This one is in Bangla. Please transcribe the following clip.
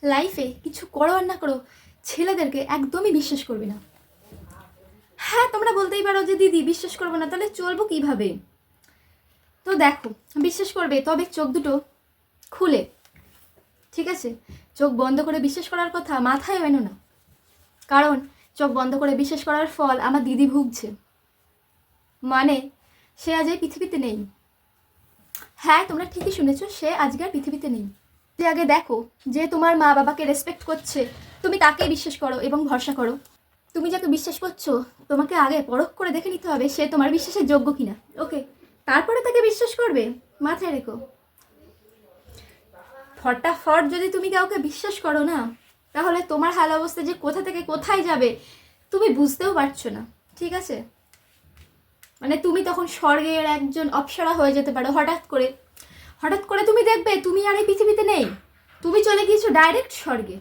লাইফে কিছু করো আর না করো, ছেলেদেরকে একদমই বিশ্বাস করবে না। হ্যাঁ, তোমরা বলতেই পারো যে দিদি বিশ্বাস করবো না, তাহলে চলবো কিভাবে? তো দেখো, বিশ্বাস করবে তবে চোখ দুটো খুলে, ঠিক আছে? চোখ বন্ধ করে বিশ্বাস করার কথা মাথায় এনো না, কারণ চোখ বন্ধ করে বিশ্বাস করার ফল আমার দিদি ভুগছে। মানে সে আজ এই পৃথিবীতে নেই। হ্যাঁ, তোমরা ঠিকই শুনেছো, সে আজকে আর পৃথিবীতে নেই। যে আগে দেখো, যে তোমার মা বাবাকে রেসপেক্ট করছে, তুমি তাকেই বিশ্বাস করো এবং ভরসা করো। তুমি যাকে বিশ্বাস করছো, তোমাকে আগে পরখ করে দেখে নিতে হবে সে তোমার বিশ্বাসের যোগ্য কিনা। ওকে, তারপরে তাকে বিশ্বাস করবে, মাথায় রেখো। ফটাফট যদি তুমি কাউকে বিশ্বাস করো না, তাহলে তোমার হাল অবস্থা যে কোথা থেকে কোথায় যাবে তুমি বুঝতেও পারছো না, ঠিক আছে? মানে তুমি তখন স্বর্গের একজন অপ্সরা হয়ে যেতে পারো। হঠাৎ করে তুমি দেখবে তুমি আর এই পৃথিবীতে নেই, তুমি চলে গিয়েছো ডাইরেক্ট স্বর্গে।